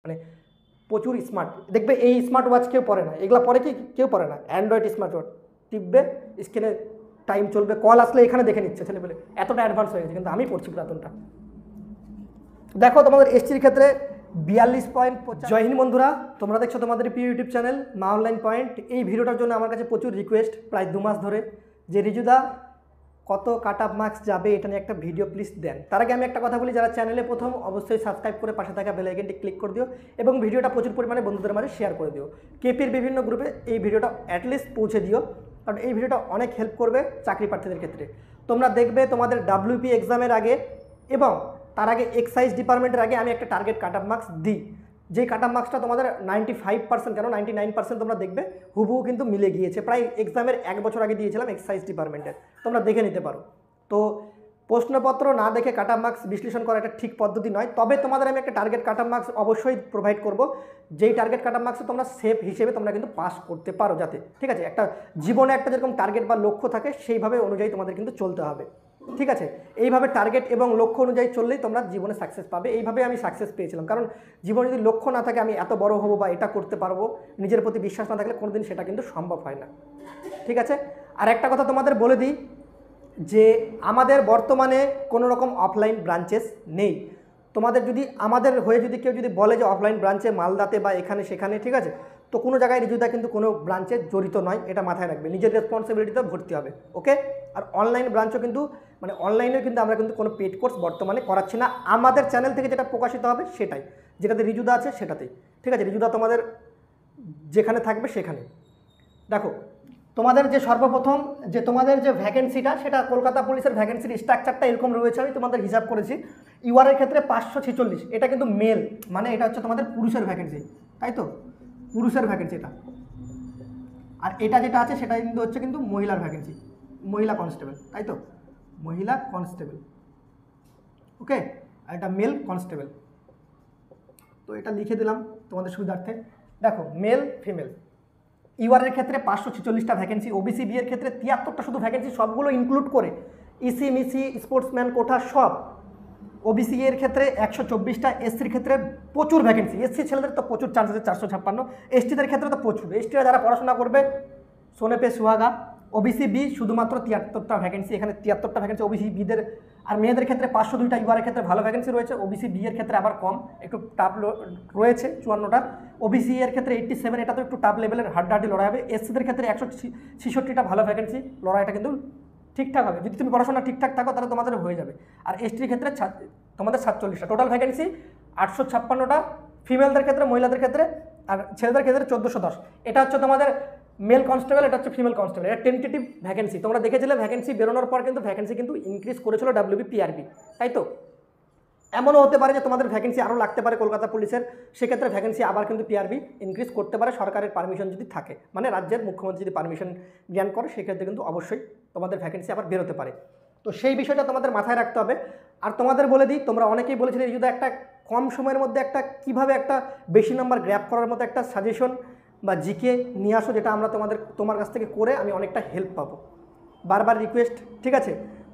মানে প্রচুর স্মার্ট। দেখবে এই স্মার্ট ওয়াচ কেউ পরে না, এগুলা পরে কি কেউ পরে না। অ্যান্ড্রয়েড স্মার্ট ওয়াচ টিপবে, স্ক্রিনে টাইম চলবে, কল আসলে এখানে দেখে নিচ্ছে ছেলেপেলে, এতটা অ্যাডভান্স হয়ে গেছে। কিন্তু আমি পড়ছি পুরাতনটা। দেখো তোমাদের এসটির ক্ষেত্রে 42.5। জয় হিন্দ বন্ধুরা, তোমরা দেখছো তোমাদের প্রিয় ইউটিউব চ্যানেল মা অনলাইন পয়েন্ট। এই ভিডিওটার জন্য আমার কাছে প্রচুর রিকোয়েস্ট প্রায় 2 মাস ধরে, যে রিজুদা কত কাট আপ মার্কস যাবে এটা নিয়ে একটা ভিডিও প্লিজ দেন। তার আগে আমি একটা কথা বলি, যারা চ্যানেলে প্রথম অবশ্যই সাবস্ক্রাইব করে পাশে থাকা বেল আইকনটি ক্লিক করে দিও এবং ভিডিওটা প্রচুর পরিমাণে বন্ধুদের মাঝে শেয়ার করে দিও। কেপির বিভিন্ন গ্রুপে এই ভিডিওটা অ্যাটলিস্ট পৌঁছে দিও, কারণ এই ভিডিওটা অনেক হেল্প করবে চাকরি প্রার্থীদের ক্ষেত্রে। তোমরা দেখবে তোমাদের ডাব্লিউপি এক্সামের আগে এবং তার আগে এক্সাইজ ডিপার্টমেন্টের আগে আমি একটা টার্গেট কাট আপ মার্কস দিই, যেই কাট আপ মার্কসটা তোমাদের 95% কেন 99% তোমরা দেখবে হুবহু কিন্তু মিলে গিয়েছে। প্রায় এক্সামের 1 বছর আগে দিয়েছিলাম এক্সাইজ ডিপার্টমেন্টের, তোমরা দেখে নিতে পারো। তো প্রশ্নপত্র না দেখে কাট আপ মার্কস বিশ্লেষণ করা একটা ঠিক পদ্ধতি নয়। তবে তোমাদের আমি একটা টার্গেট কাট আপ মার্কস অবশ্যই প্রোভাইড করব, যেই টার্গেট কাট আপ মার্কসে তোমরা সেফ হিসেবে তোমরা কিন্তু পাস করতে পারো, যাতে ঠিক আছে একটা জীবনে একটা যেরকম টার্গেট বা লক্ষ্য থাকে সেইভাবে অনুযায়ী তোমাদের কিন্তু চলতে হবে। ঠিক আছে, এইভাবে টার্গেট এবং লক্ষ্য অনুযায়ী চললেই তোমরা জীবনে সাকসেস পাবে। এইভাবে আমি সাকসেস পেয়েছিলাম, কারণ জীবনে যদি লক্ষ্য না থাকে আমি এত বড় হব বা এটা করতে পারবো, নিজের প্রতি বিশ্বাস না থাকলে কোনোদিন সেটা কিন্তু সম্ভব হয় না। ঠিক আছে, আর একটা কথা তোমাদের বলে দিই যে আমাদের বর্তমানে কোনো রকম অফলাইন ব্রাঞ্চেস নেই। তোমাদের যদি আমাদের হয়ে যদি কেউ যদি বলে যে অফলাইন ব্রাঞ্চে মালদাতে বা এখানে সেখানে, ঠিক আছে, তো কোনো জায়গায় রিজুদা কিন্তু কোনো ব্রাঞ্চে জড়িত নয়, এটা মাথায় রাখবে। নিজের রেসপন্সিবিলিটিতে ভর্তি হবে, ওকে। আর অনলাইন ব্রাঞ্চও কিন্তু মানে অনলাইনেও কিন্তু আমরা কিন্তু কোনো পেড কোর্স বর্তমানে করাচ্ছি না। আমাদের চ্যানেল থেকে যেটা প্রকাশিত হবে সেটাই, যেটাতে রিজুদা আছে সেটাতেই। ঠিক আছে, রিজুদা তোমাদের যেখানে থাকবে সেখানে। দেখো তোমাদের যে সর্বপ্রথম যে তোমাদের যে ভ্যাকেন্সিটা, সেটা কলকাতা পুলিশের ভ্যাকেন্সির স্ট্রাকচারটা এরকম রয়েছে, আমি তোমাদের হিসাব করেছি। ইউআরের ক্ষেত্রে 546, এটা কিন্তু মেল, মানে এটা হচ্ছে তোমাদের পুরুষের ভ্যাকেন্সি, তাই তো, পুরুষের ভ্যাকেন্সি এটা। আর এটা যেটা আছে সেটা কিন্তু হচ্ছে কিন্তু মহিলার ভ্যাকেন্সি, মহিলা কনস্টেবল, তাই তো, মহিলা কনস্টেবল, ওকে। আর এটা মেল কনস্টেবল। তো এটা লিখে দিলাম তোমাদের সুবিধার্থে। দেখো মেল ফিমেল ইউআরের ক্ষেত্রে 546টা ভ্যাকেন্সি, ওবিসি বি এর ক্ষেত্রে 73টা শুধু ভ্যাকেন্সি, সবগুলো ইনক্লুড করে ইসি মিসি স্পোর্টসম্যান কোঠা সব। ওবিসি এর ক্ষেত্রে 124টা, এসসির ক্ষেত্রে প্রচুর ভ্যাকেন্সি, এসসি ছেলেদের তো প্রচুর চান্স আছে 456, এসটিদের ক্ষেত্রে তো প্রচুর। এসটিরা যারা পড়াশোনা করবে সোনে পে সুহাগা। ওবিসি বি শুধুমাত্র 73টা ভ্যাকেন্সি, এখানে 73টা ভ্যাকেন্সি ওবিসি বিদের। আর মেয়েদের ক্ষেত্রে 502টা, ইউআরের ক্ষেত্রে ভালো ভ্যাকেন্সি রয়েছে, ওবিসি বি এর ক্ষেত্রে আবার কম, একটু টাফ রয়েছে 54টা। ওবিসি এর ক্ষেত্রে 87, এটা তো একটু টাফ লেভেলের হাড্ডাহাড্ডি লড়াই হবে। এসসিদের ক্ষেত্রে 166টা ভালো ভ্যাকেন্সি, লড়াইটা কিন্তু ঠিকঠাক হবে। যদি তুমি পড়াশোনা ঠিকঠাক থাকো তাহলে তোমাদের হয়ে যাবে। আর এসটির ক্ষেত্রে তোমাদের 47টা, টোটাল ভ্যাকেন্সি 856টা ফিমেলদের ক্ষেত্রে, মহিলাদের ক্ষেত্রে। আর ছেলেদের ক্ষেত্রে 1410। এটা হচ্ছে তোমাদের মেল কনস্টেবল, এটা হচ্ছে ফিমেল কনস্টেবল। এটা টেন্টেটিভ ভ্যাকেন্সি, তোমরা দেখেছিলে ভ্যাকেন্সি বেরোনোর পর কিন্তু ভ্যাকেন্সি কিন্তু ইনক্রিজ করেছিল ডাব্লিউবি পিআরবি, তাই তো। এমনও হতে পারে যে তোমাদের ভ্যাকেন্সি আরও লাগতে পারে কলকাতা পুলিশের, সেক্ষেত্রে ভ্যাকেন্সি আবার কিন্তু পিআরবি ইনক্রিজ করতে পারে, সরকারের পারমিশন যদি থাকে, মানে রাজ্যের মুখ্যমন্ত্রী যদি পারমিশন জ্ঞান করে, সেক্ষেত্রে কিন্তু অবশ্যই তোমাদের ভ্যাকেন্সি আবার বেরোতে পারে। তো সেই বিষয়টা তোমাদের মাথায় রাখতে হবে। আর তোমাদের বলে দিই, তোমরা অনেকেই বলেছিলে যদি একটা কম সময়ের মধ্যে একটা কিভাবে একটা বেশি নাম্বার গ্র্যাব করার মতো একটা সাজেশন বা জিকে নিয়ে আসো, যেটা আমরা তোমার কাছ থেকে করে আমি অনেকটা হেল্প পাবো, বারবার রিকোয়েস্ট, ঠিক আছে।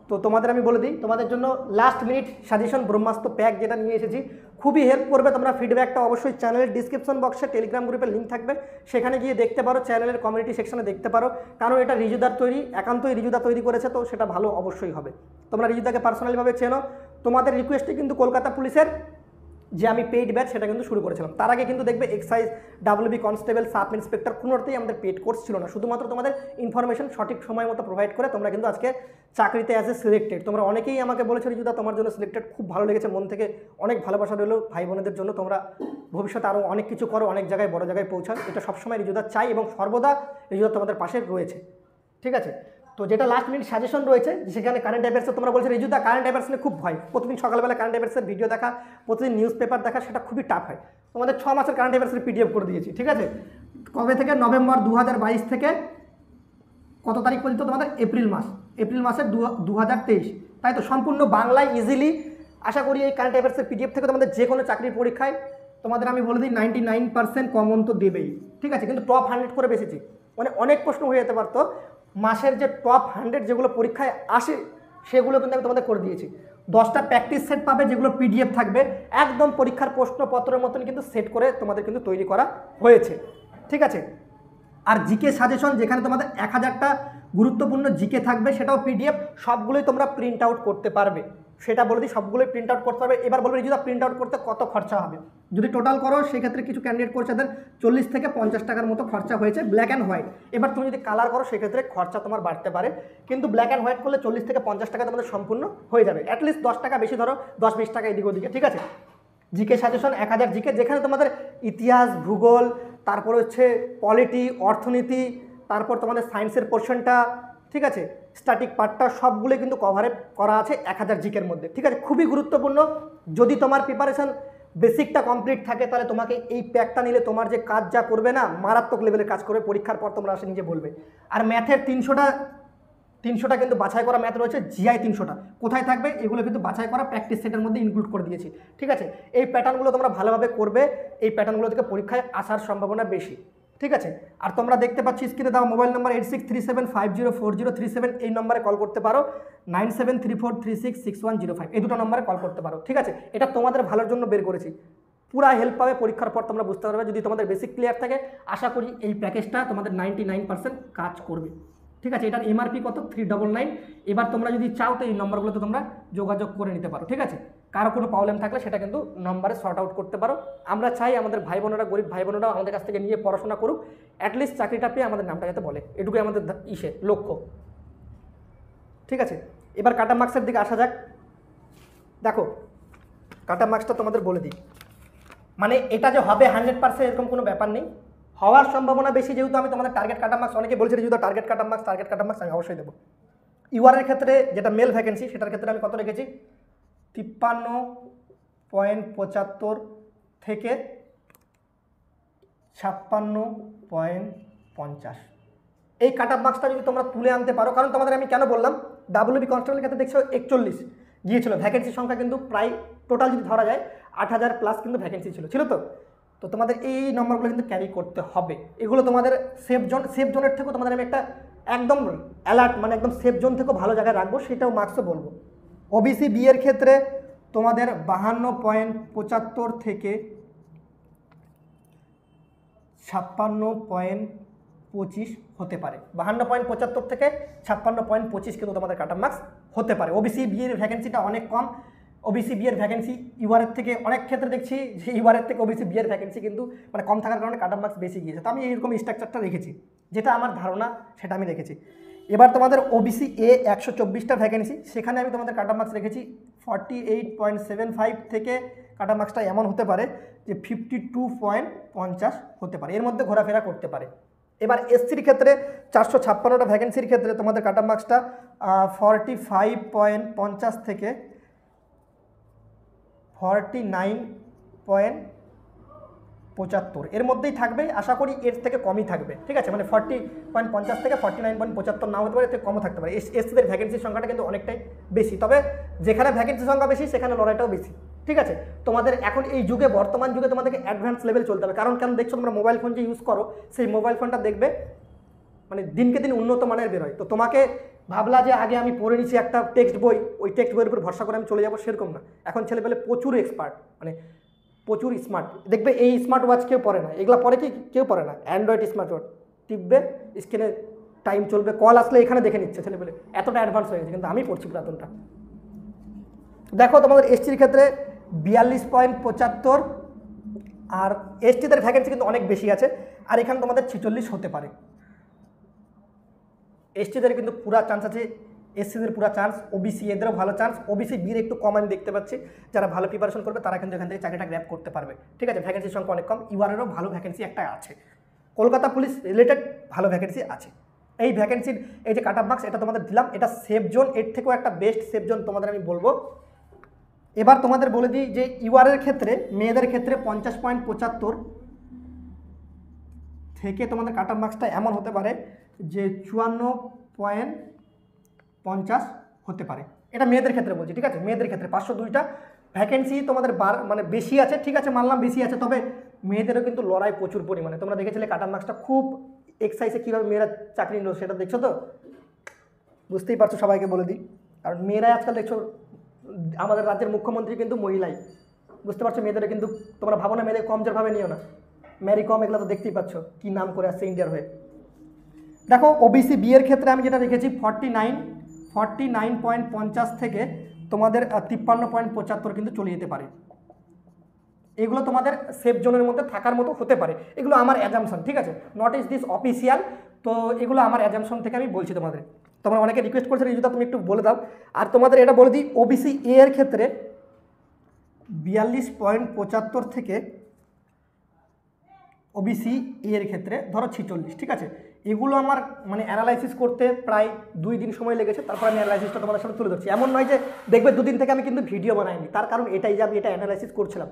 তো তোমাদের আমি বলে দিই, তোমাদের জন্য লাস্ট মিনিট সাজেশন ব্রহ্মাস্ত্র প্যাক যেটা নিয়ে এসেছি, খুবই হেল্প করবে। তোমরা ফিডব্যাকটা অবশ্যই চ্যানেলের ডিসক্রিপশন বক্সে টেলিগ্রাম গ্রুপের লিঙ্ক থাকবে, সেখানে গিয়ে দেখতে পারো, চ্যানেলের কমিউনিটি সেকশনে দেখতে পারো। কারণ এটা রিজুদার তৈরি, একান্তই রিজুদা তৈরি করেছে, তো সেটা ভালো অবশ্যই হবে। তোমরা রিজুদাকে পার্সোনালিভাবে চেনো। তোমাদের রিকোয়েস্টে কিন্তু কলকাতা পুলিশের যে আমি পেইড ব্যাচ সেটা কিন্তু শুরু করেছিলাম। তার আগে কিন্তু দেখবে excise, WB constable, sub inspector কোনোটাতেই আমাদের পেইড কোর্স ছিল না। শুধুমাত্র তোমাদের ইনফরমেশন সঠিক সময় মতো প্রোভাইড করে তোমরা কিন্তু আজকে চাকরিতে অ্যাজ এ সিলেক্টেড। তোমরা অনেকেই আমাকে বলেছো রিজুদা তোমার জন্য সিলেক্টেড, খুব ভালো লেগেছে, মন থেকে অনেক ভালোবাসা রইলো ভাই বোনেদের জন্য। তোমরা ভবিষ্যতে আরও অনেক কিছু করো, অনেক জায়গায় বড় জায়গায় পৌঁছান, এটা সবসময় রিজুদা চাই এবং সর্বদা রিজুদা তোমাদের পাশে রয়েছে, ঠিক আছে। তো যেটা লাস্ট মিনিট সাজেশন রয়েছে, সেখানে কারেন্ট অ্যাফেয়ার্সে তোমরা বলছো রিজুদা কারেন্ট অ্যাফেয়ার্স নিয়ে খুব ভয়, প্রতিদিন সকালবেলা কারেন্ট অ্যাফেয়ার্সের ভিডিও দেখা, প্রতিদিন নিউজ পেপার দেখা, সেটা খুবই টাফ হয়। তোমাদের 6 মাসের কারেন্ট অ্যাফেয়ার্সের পিডিএফ করে দিয়েছি, ঠিক আছে। কবে থেকে? নভেম্বর 2022 থেকে কত তারিখ পর্যন্ত? তোমাদের এপ্রিল মাস, এপ্রিল মাসের 2023, তাই তো। সম্পূর্ণ বাংলায় ইজিলি। আশা করি এই কারেন্ট অ্যাফেয়ার্সের পিডিএফ থেকে তোমাদের যে কোনো চাকরির পরীক্ষায় তোমাদের আমি বলে দিই 99% কমন তো দেবেই, ঠিক আছে। কিন্তু টপ 100 করে বেশিছি, মানে অনেক প্রশ্ন হয়ে যেতে পারতো। মাসের যে টপ 100 যেগুলো পরীক্ষায় আসে সেগুলো কিন্তু আমি তোমাদের করে দিয়েছি। 10টা প্র্যাকটিস সেট পাবে যেগুলো পিডিএফ থাকবে, একদম পরীক্ষার প্রশ্নপত্রের মতন কিন্তু সেট করে তোমাদের কিন্তু তৈরি করা হয়েছে, ঠিক আছে। আর জিকে সাজেশন যেখানে তোমাদের 1000টা গুরুত্বপূর্ণ জিকে থাকবে, সেটাও পিডিএফ, সবগুলোই তোমরা প্রিন্ট আউট করতে পারবে। সেটা বলে দিই, সবগুলোই প্রিন্ট আউট করতে পারবে। এবার বলবে যদি প্রিন্ট আউট করতে কত খরচা হবে, যদি টোটাল করো সেক্ষেত্রে কিছু ক্যান্ডিডেট করছে তাদের 40 থেকে 50 টাকার মতো খরচা হয়েছে ব্ল্যাক অ্যান্ড হোয়াইট। এবার তুমি যদি কালার করো সেক্ষেত্রে খরচা তোমার বাড়তে পারে, কিন্তু ব্ল্যাক অ্যান্ড হোয়াইট করলে 40 থেকে 50 টাকা তোমাদের সম্পূর্ণ হয়ে যাবে। অ্যাটলিস্ট 10 টাকা বেশি ধরো, 10-20 টাকা এদিকে ওদিকে, ঠিক আছে। জিকে সাজেশন 1000 জিকে, যেখানে তোমাদের ইতিহাস, ভূগোল, তারপরে হচ্ছে পলিটি, অর্থনীতি, তারপর তোমাদের সায়েন্সের পোর্শনটা, ঠিক আছে, স্ট্যাটিক পার্টটা, সবগুলো কিন্তু কভারে করা আছে 1000 জিকের মধ্যে, ঠিক আছে। খুবই গুরুত্বপূর্ণ। যদি তোমার প্রিপারেশন বেসিকটা কমপ্লিট থাকে তাহলে তোমাকে এই প্যাকটা নিলে তোমার যে কাজ যা করবে না, মারাত্মক লেভেলের কাজ করবে, পরীক্ষার পর তোমরা আসে নিজে বলবে। আর ম্যাথের 300টা কিন্তু বাছাই করা ম্যাথ রয়েছে, জিআই 300টা কোথায় থাকবে এগুলো কিন্তু বাছাই করা প্র্যাকটিস সেটের মধ্যে ইনক্লুড করে দিয়েছি, ঠিক আছে। এই প্যাটার্নগুলো তোমরা ভালোভাবে করবে, এই প্যাটার্নগুলো থেকে পরীক্ষায় আসার সম্ভাবনা বেশি, ঠিক আছে। আর তোমরা দেখতে পাচ্ছি স্ক্রিনে দেওয়া মোবাইল নাম্বার 8637504037, এই নম্বরে কল করতে পারো, 9734366105, এই দুটো নম্বরে কল করতে পারো, ঠিক আছে। এটা তোমাদের ভালোর জন্য বের করেছি, পুরা হেল্প পাবে পরীক্ষার পর, তোমরা বুঝতে পারবে। যদি তোমাদের বেসিক ক্লিয়ার থাকে, আশা করি এই প্যাকেজটা তোমাদের 99% কাজ করবে, ঠিক আছে। এটার এমআরপি কত? 399। এবার তোমরা যদি চাও তো এই নম্বরগুলোতে তোমরা যোগাযোগ করে নিতে পারো, ঠিক আছে। কারো কোনো প্রবলেম থাকলে সেটা কিন্তু নম্বরে সর্ট আউট করতে পারো। আমরা চাই আমাদের ভাই বোনেরা, গরিব ভাই বোনেরাও আমাদের কাছ থেকে নিয়ে পড়াশোনা করুক, অ্যাটলিস্ট চাকরিটা পেয়ে আমাদের নামটা যাতে বলে, এটুকুই আমাদের লক্ষ্য, ঠিক আছে। এবার কাটা মার্কসের দিকে আসা যাক। দেখো কাটা মার্কসটা তোমাদের বলে দিই, মানে এটা যে হবে 100% এরকম কোনো ব্যাপার নেই, হওয়ার সম্ভাবনা বেশি, যেহেতু আমি তোমাদের টার্গেট কাটা মার্কস, অনেকে বলছে যেহেতু টার্গেট কাটা মার্কস আমি অবশ্যই দেবো। ইউআরের ক্ষেত্রে যেটা মেল ভ্যাকেন্সি, সেটার ক্ষেত্রে আমি কত রেখেছি? 53.75 থেকে 56.50। এই কাট অফ মার্কসটা যদি তোমরা তুলে আনতে পারো, কারণ তোমাদের আমি কেন বললাম, ডাব্লিউবি কনস্টেবলের ক্ষেত্রে দেখছো 41 গিয়েছিল ভ্যাকেন্সির সংখ্যা, কিন্তু প্রায় টোটাল যদি ধরা যায় 8000 প্লাস কিন্তু ভ্যাকেন্সি ছিল তো তোমাদের এই নম্বরগুলো কিন্তু ক্যারি করতে হবে। এগুলো তোমাদের সেফ জোনের থেকেও তোমাদের আমি একটা একদম অ্যালার্ট, মানে একদম সেফ জোন থেকেও ভালো জায়গায় রাখবো, সেটাও মার্কসও বলবো। ওবিসি বি এর ক্ষেত্রে তোমাদের 52.75 থেকে 56.25 হতে পারে, 52.75 থেকে 56.25 কিন্তু তোমাদের কাট অফ মার্কস হতে পারে। ওবিসি বি এর ভ্যাকেন্সিটা অনেক কম, ওবিসি বি এর ভ্যাকেন্সি ইউআরের থেকে অনেক ক্ষেত্রে দেখছি যে ইউআরের থেকে ওবিসি বি এর ভ্যাকেন্সি কিন্তু মানে কম থাকার কারণে কাট অফ মার্কস বেশি গিয়েছে। তো আমি এইরকম স্ট্রাকচারটা রেখেছি, যেটা আমার ধারণা সেটা আমি রেখেছি। এবার তোমাদের ওবিসি এ 124টা ভ্যাকেন্সি, সেখানে আমি তোমাদের কাট অফ মার্কস রেখেছি 48.75 থেকে কাট অফ মার্কসটা এমন হতে পারে যে 52.50 হতে পারে, এর মধ্যে ঘোরাফেরা করতে পারে। এবার এসসির ক্ষেত্রে 456টা ভ্যাকেন্সির ক্ষেত্রে তোমাদের কাট অফ মার্কসটা 45.50 থেকে 49.75 এর মধ্যেই থাকবে, আশা করি এর থেকে কমই থাকবে, ঠিক আছে। মানে 40.50 থেকে 49.75 না হতে পারে, এর থেকে কমও থাকতে পারে। এসসিদের ভ্যাকেন্সির সংখ্যাটা কিন্তু অনেকটাই বেশি, তবে যেখানে ভ্যাকেন্সির সংখ্যা বেশি সেখানে লড়াইটাও বেশি, ঠিক আছে। তোমাদের এখন এই যুগে, বর্তমান যুগে তোমাদেরকে অ্যাডভান্স লেভেল চলতে হবে, কারণ দেখছো তোমরা মোবাইল ফোন যে ইউজ করো, সেই মোবাইল ফোনটা দেখবে মানে দিনকে দিন উন্নত মানের বেরোয়। তো তোমাকে ভাবলা যে আগে আমি পড়ে নিচ্ছি একটা টেক্সট বই, ওই টেক্সট বইয়ের উপর ভরসা করে আমি চলে যাবো, সেরকম না। এখন ছেলেপেলে প্রচুর এক্সপার্ট, মানে প্রচুর স্মার্ট। দেখবে এই স্মার্ট ওয়াচ কেউ পরে না, এগুলো পরে কি কেউ পরে না, অ্যান্ড্রয়েড স্মার্ট ওয়াচ টিপবে, স্ক্রিনে টাইম চলবে, কল আসলে এখানে দেখে নিচ্ছে ছেলেপেলে, এতটা অ্যাডভান্স হয়ে গেছে, কিন্তু আমি পড়ছি পুরাতনটা। দেখো তোমাদের এসটির ক্ষেত্রে 42.75, আর এসটিদের ভ্যাকেন্সি কিন্তু অনেক বেশি আছে, আর এখানে তোমাদের 46 হতে পারে। এসটিদের কিন্তু পুরা চান্স আছে, এসসিদের পুরা চান্স, ওবিসি এদেরও ভালো চান্স, ওবিসি বির একটু কম আমি দেখতে পাচ্ছি। যারা ভালো প্রিপারেশন করবে তারা কিন্তু এখান থেকে চাকরিটা গ্র্যাব করতে পারবে, ঠিক আছে। ভ্যাকেন্সির সংখ্যা অনেক কম, ইউআরেরও ভালো ভ্যাকেন্সি একটা আছে, কলকাতা পুলিশ রিলেটেড ভালো ভ্যাকেন্সি আছে। এই ভ্যাকেন্সির এই যে কাট অফ মার্কস এটা তোমাদের দিলাম, এটা সেফ জোন, এর থেকেও একটা বেস্ট সেফ জোন তোমাদের আমি বলবো। এবার তোমাদের বলে দিই যে ইউআরের ক্ষেত্রে মেয়েদের ক্ষেত্রে 50.75 থেকে তোমাদের কাট অফ মার্কসটা এমন হতে পারে যে 54.50 হতে পারে। এটা মেয়েদের ক্ষেত্রে বলছি, ঠিক আছে। মেয়েদের ক্ষেত্রে 502টা ভ্যাকেন্সি তোমাদের মানে বেশি আছে, ঠিক আছে, মানলাম বেশি আছে, তবে মেয়েদেরও কিন্তু লড়াই প্রচুর পরিমাণে। তোমরা দেখেছিলে কাট অফ মার্কসটা খুব এক্সাইসে কীভাবে মেয়েরা চাকরি নিল, সেটা দেখছো তো, বুঝতেই পারছো। সবাইকে বলে দিই, কারণ মেয়েরাই আজকাল দেখছো আমাদের রাজ্যের মুখ্যমন্ত্রী কিন্তু মহিলাই, বুঝতে পারছো? মেয়েদের কিন্তু তোমরা ভাবো না মেয়েদের কমজোরভাবে নিও না। ম্যারি কম এগুলো তো দেখতেই পাচ্ছ কী নাম করে আসছে ইন্ডিয়ার হয়ে। দেখো ওবিসি বিয়ের ক্ষেত্রে আমি যেটা রেখেছি 49.50 থেকে তোমাদের 53.75 কিন্তু চলে যেতে পারে। এগুলো তোমাদের সেফ জোনের মধ্যে থাকার মতো হতে পারে, এগুলো আমার অ্যাজামশন, ঠিক আছে? নট ইজ দিস অফিসিয়াল, তো এগুলো আমার অ্যাজামশন থেকে আমি বলছি তোমাদের। তোমরা অনেকে রিকোয়েস্ট করছো রিজুদা তুমি একটু বলে দাও, আর তোমাদের এটা বলে দিই ওবিসি এ এর ক্ষেত্রে 42.75 থেকে ওবিসি এর ক্ষেত্রে ধরো 46, ঠিক আছে? এগুলো আমার মানে অ্যানালাইসিস করতে প্রায় 2 দিন সময় লেগেছে, তারপর আমি অ্যানালাইসিসটা তোমাদের সামনে তুলে ধরছি। এমন নয় যে দেখবে 2 দিন থেকে আমি কিন্তু ভিডিও বানাইনি, তার কারণ এটাই যে আমি এটা অ্যানালাইসিস করছিলাম,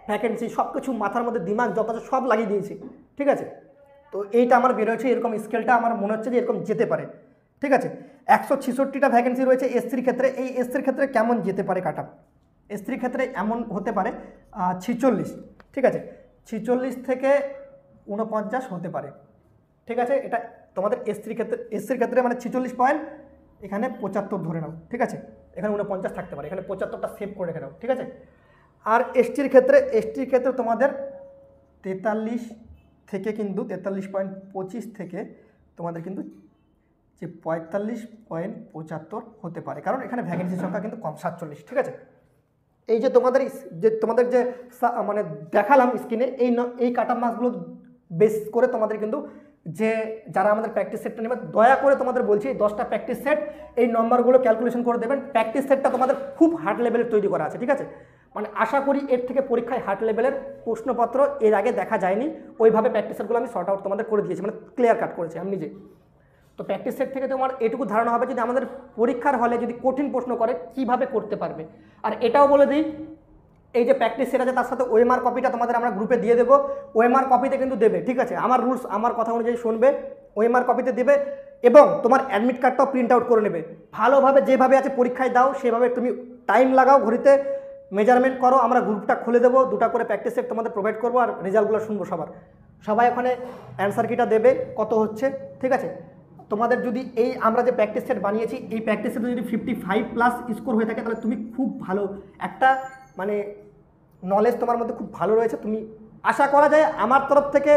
ভ্যাকেন্সি সব কিছু মাথার মধ্যে দিমাগ যত আছে সব লাগিয়ে দিয়েছি, ঠিক আছে? তো এইটা আমার বেরোচ্ছে, এরকম স্কেলটা আমার মনে হচ্ছে যে এরকম যেতে পারে, ঠিক আছে? 166টা ভ্যাকেন্সি রয়েছে এসসির ক্ষেত্রে। এই এসসির ক্ষেত্রে কেমন যেতে পারে কাট আপ? এসসির ক্ষেত্রে এমন হতে পারে 46, ঠিক আছে? 46 থেকে 49 হতে পারে, ঠিক আছে? এটা তোমাদের এসসির ক্ষেত্রে মানে 46 পয়েন্ট, এখানে 75 ধরে নাও, ঠিক আছে? এখানে 49 থাকতে পারে, এখানে 75টা সেভ করে রেখে নাও, ঠিক আছে? আর এসটির ক্ষেত্রে তোমাদের 43 থেকে কিন্তু 43.25 থেকে তোমাদের কিন্তু যে 45.75 হতে পারে, কারণ এখানে ভ্যাকেন্সির সংখ্যা কিন্তু কম 47, ঠিক আছে? এই যে তোমাদের যে মানে দেখালাম স্ক্রিনে এই কাটা মার্কসগুলো বেস করে তোমাদের কিন্তু যে যারা আমাদের প্র্যাকটিস সেটটা নেবে দয়া করে তোমাদের বলছি 10টা প্র্যাকটিস সেট এই নম্বরগুলো ক্যালকুলেশন করে দেবেন। প্র্যাকটিস সেটটা তোমাদের খুব হার্ড লেভেলের তৈরি করা আছে, ঠিক আছে? মানে আশা করি এর থেকে পরীক্ষায় হার্ড লেভেলের প্রশ্নপত্র এর আগে দেখা যায়নি, ওইভাবে প্র্যাকটিস সেটগুলো আমি শর্ট আউট তোমাদের করে দিয়েছি, মানে ক্লিয়ার কাট করেছি আমি নিজে। তো প্র্যাকটিস সেট থেকে তোমার এটুকু ধারণা হবে যদি আমাদের পরীক্ষার হলে যদি কঠিন প্রশ্ন করে কিভাবে করতে পারবে। আর এটাও বলে দিই এই যে প্র্যাকটিস সেট আছে তার সাথে ওএমআর কপিটা তোমাদের আমরা গ্রুপে দিয়ে দেবো, ওএমআর কপিতে কিন্তু দেবে, ঠিক আছে? আমার রুলস আমার কথা অনুযায়ী শুনবে, ওএমআর কপিতে দেবে এবং তোমার অ্যাডমিট কার্ডটাও প্রিন্ট আউট করে নেবে। ভালোভাবে যেভাবে আছে পরীক্ষায় দাও সেভাবে তুমি টাইম লাগাও, ঘড়িতে মেজারমেন্ট করো, আমরা গ্রুপটা খুলে দেবো, 2টা করে প্র্যাকটিস সেট তোমাদের প্রোভাইড করবো আর রেজাল্টগুলো শুনবো সবাই ওখানে অ্যান্সার কিটা দেবে কত হচ্ছে, ঠিক আছে? তোমাদের যদি এই আমরা যে প্র্যাকটিস সেট বানিয়েছি এই প্র্যাকটিস সেটে যদি 55+ স্কোর হয়ে থাকে তাহলে তুমি খুব ভালো একটা মানে নলেজ তোমার মধ্যে খুব ভালো রয়েছে। তুমি আশা করা যায় আমার তরফ থেকে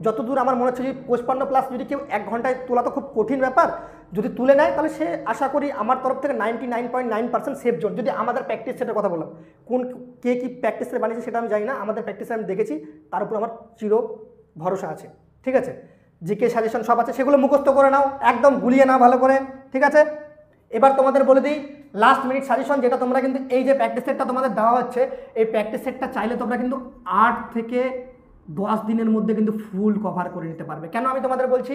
যতদূর আমার মনে হচ্ছে যদি 55+ যদি কেউ 1 ঘন্টায় তোলা তো খুব কঠিন ব্যাপার, যদি তুলে নেয় তাহলে সে আশা করি আমার তরফ থেকে 99.9% সেফ জোন। যদি আমাদের প্র্যাকটিস সেটের কথা বললাম, কে কী প্র্যাকটিস সেট বানিয়েছে সেটা আমি জানি না, আমাদের প্র্যাকটিসে আমি দেখেছি, তার উপর আমার চির ভরসা আছে, ঠিক আছে? জিকে সাজেশন সব আছে, সেগুলো মুখস্থ করে নাও, একদম গুলিয়ে নাও ভালো করে, ঠিক আছে? এবার তোমাদের বলে দিই লাস্ট মিনিট সাজেশন, যেটা তোমরা কিন্তু এই যে প্র্যাকটিস সেটটা তোমাদের দেওয়া হচ্ছে এই প্র্যাকটিস সেটটা চাইলে তোমরা কিন্তু 8 থেকে 10 দিনের মধ্যে কিন্তু ফুল কভার করে নিতে পারবে। কেন আমি তোমাদের বলছি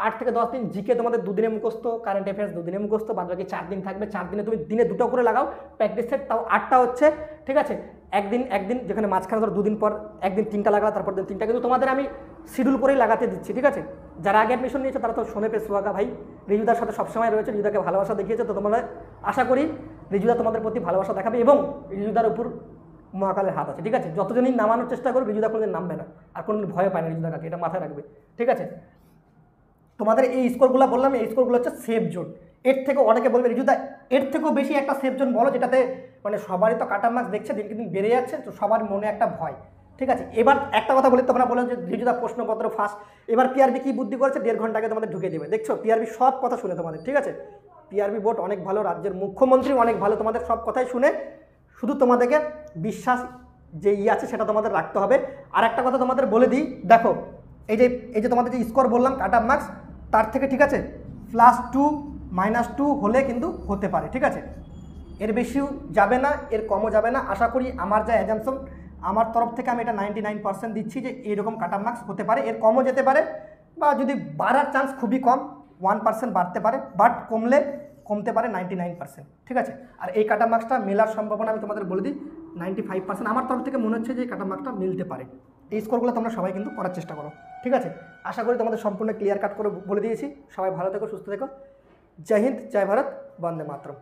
8 থেকে 10 দিন? জিকে তোমাদের 2 দিনে মুখস্থ, কারেন্ট অ্যাফেয়ার্স 2 দিনে মুখস্থ, বাদ বাকি 4 দিন থাকবে। 4 দিনে তুমি দিনে 2টো করে লাগাও প্র্যাকটিস সেট, তাও 8টা হচ্ছে, ঠিক আছে? একদিন যেখানে মাঝখানে ধরো 2 দিন পর একদিন 3টা লাগাও, তারপর দিন 3টা, কিন্তু তোমাদের আমি শিডিউল করেই লাগাতে দিচ্ছি, ঠিক আছে? যারা আগে অ্যাডমিশন নিয়েছে তারা তো শোনে পেসুয়াগা ভাই, রিজুদার সাথে সবসময় রয়েছে, রিজুদাকে ভালোবাসা দেখিয়েছে, তো তোমরা আশা করি রিজুদা তোমাদের প্রতি ভালোবাসা দেখাবে এবং রিজুদার উপর মহাকালের হাত আছে, ঠিক আছে? যতজনই নামানোর চেষ্টা করবে রিজুদা কোনোদিন নামবে না, আর কোনোদিন ভয় পায় না রিজুদা কাকে, এটা মাথায় রাখবে, ঠিক আছে? তোমাদের এই স্কোরগুলো বললাম, এই স্কোরগুলো হচ্ছে সেফ জোন। এর থেকে অনেকে বলবে রিজুদা এর থেকেও বেশি একটা সেফ জোন বলো যেটাতে মানে সবারই তো কাটা মার্কস দেখছে দিনকে দিন বেড়ে যাচ্ছে, তো সবার মনে একটা ভয়, ঠিক আছে? এবার একটা কথা বলি, তোমরা বলেন যে রিজুদা প্রশ্নপত্র ফার্স্ট, এবার পিআরবি কি বুদ্ধি করেছে 1.5 ঘন্টা আগে তোমাদের ঢুকে দেবে, দেখছো? পিআরবি সব কথা শুনে তোমাদের, ঠিক আছে? পিআরবি বোর্ড অনেক ভালো, রাজ্যের মুখ্যমন্ত্রী অনেক ভালো, তোমাদের সব কথাই শুনে, শুধু তোমাদেরকে বিশ্বাস যে আছে সেটা তোমাদের রাখতে হবে। আর একটা কথা তোমাদের বলে দিই, দেখো এই যে তোমাদের যে স্কোর বললাম কাট অফ মার্কস, তার থেকে ঠিক আছে +2 -2 হলে কিন্তু হতে পারে, ঠিক আছে? এর বেশিও যাবে না, এর কমও যাবে না। আশা করি আমার যা অ্যাজাম্পশন আমার তরফ থেকে আমি এটা 99% দিচ্ছি যে এরকম কাট অফ মার্কস হতে পারে, এর কমও যেতে পারে, বা যদি বাড়ার চান্স খুবই কম 1% বাড়তে পারে, বাট কমতে পারে 99%, ঠিক আছে? আর এই কাট অফ মার্কসটা মেলার সম্ভাবনা আমি তোমাদের বলে দিই 95%। আমার তরফ থেকে মনে হচ্ছে যে এই কাট অফ মার্কসটা মিলতে পারে। এই স্কোরগুলো তোমরা সবাই কিন্তু করার চেষ্টা করো, ঠিক আছে? আশা করি তোমাদের সম্পূর্ণ ক্লিয়ার কাট করে বলে দিয়েছি। সবাই ভালো থেকো, সুস্থ থেকো। জয় হিন্দ, জয় ভারত, বন্দে মাতরম।